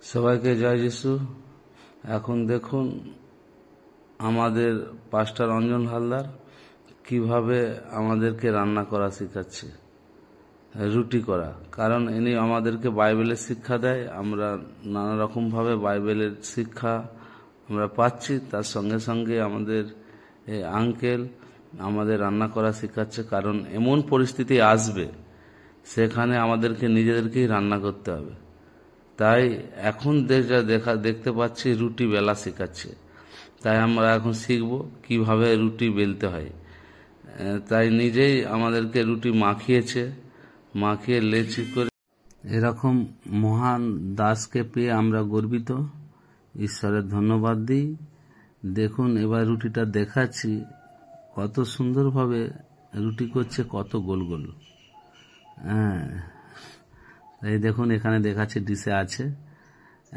সবাইকে জয় যিশু। এখন দেখুন আমাদের পাস্টার অঞ্জন হালদার কিভাবে আমাদেরকে রান্না করা শেখাচ্ছে, রুটি করা। কারণ ইনি আমাদেরকে বাইবেলের শিক্ষা দেয়, আমরা নানা রকমভাবে বাইবেলের শিক্ষা আমরা পাচ্ছি। তার সঙ্গে সঙ্গে আমাদের আঙ্কেল আমাদের রান্না করা শেখাচ্ছে। কারণ এমন পরিস্থিতি আসবে সেখানে আমাদেরকে নিজেদেরকেই রান্না করতে হবে। তাই এখন দেখতে পাচ্ছি রুটি বেলা শেখাচ্ছে। তাই আমরা এখন শিখব কিভাবে রুটি বেলতে হয়। তাই নিজেই আমাদেরকে রুটি মাখিয়েছে, মাখিয়ে লেচি করে। এরকম মহান দাসকে পেয়ে আমরা গর্বিত, ঈশ্বরের ধন্যবাদ দিই। দেখুন এবার রুটিটা দেখাচ্ছি, কত সুন্দরভাবে রুটি করছে, কত গোল গোল। এই দেখুন এখানে দেখাচ্ছে ডিশে আছে,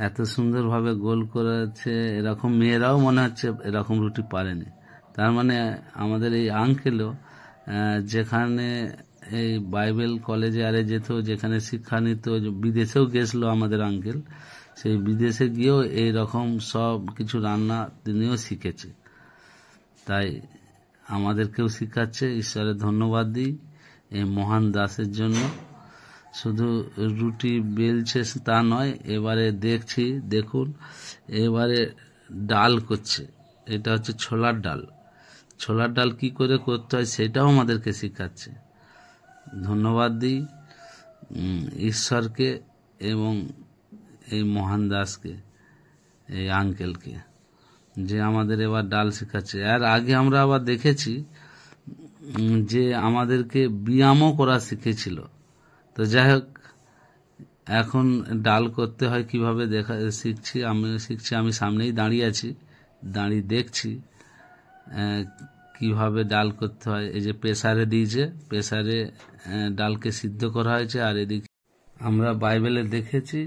এত সুন্দরভাবে গোল করেছে। এরকম মেয়েরাও মনে হচ্ছে এরকম রুটি পারেনি। তার মানে আমাদের এই আঙ্কেলও যেখানে এই বাইবেল কলেজে আরে যেত, যেখানে শিক্ষা নিত, বিদেশেও গেছিলো আমাদের আঙ্কেল, সেই বিদেশে গিয়েও এই রকম সব কিছু রান্না তিনিও শিখেছে। তাই আমাদেরকেও শিখাচ্ছে। ঈশ্বরের ধন্যবাদ দিই এই মহান দাসের জন্য। শুধু রুটি বেলছে তা নয়, এবারে দেখুন এবারে ডাল করছে। এটা হচ্ছে ছোলার ডাল। ছোলার ডাল কি করে করতে হয় সেটাও আমাদেরকে শিখাচ্ছে। ধন্যবাদ দিই ঈশ্বরকে এবং এই মহান দাসকে, এই আঙ্কেলকে, যে আমাদের এবার ডাল শেখাচ্ছে। আর আগে আমরা আবার দেখেছি যে আমাদেরকে ব্যায়ামও করা শিখেছিল। তো যাই হোক, এখন ডাল করতে হয় কিভাবে শিখছি। আমি সামনেই দাঁড়িয়ে আছি, দাঁড়িয়ে দেখছি কিভাবে ডাল করতে হয়। এই যে প্রেসারে দিয়েছে, প্রেসারে ডালকে সিদ্ধ করা হয়েছে। আর এদিকে আমরা বাইবেলে দেখেছি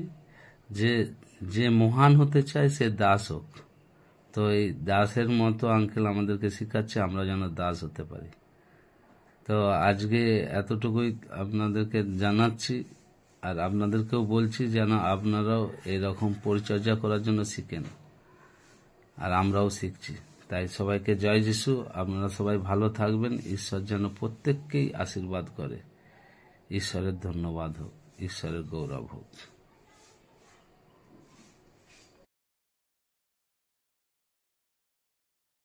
যে মহান হতে চায় সে দাস হোক। তো এই দাসের মতো আঙ্কেল আমাদেরকে শিখাচ্ছে, আমরা যেন দাস হতে পারি। তো আজকে এতটুকুই আপনাদেরকে জানাচ্ছি, আর আপনাদেরকেও বলছি যেন আপনারাও এরকম পরিচর্যা করার জন্য শিখেন, আর আমরাও শিখছি। তাই সবাইকে জয় যিশু। আপনারা সবাই ভালো থাকবেন। ঈশ্বর যেন প্রত্যেককেই আশীর্বাদ করে। ঈশ্বরের ধন্যবাদ হোক, ঈশ্বরের গৌরব হোক।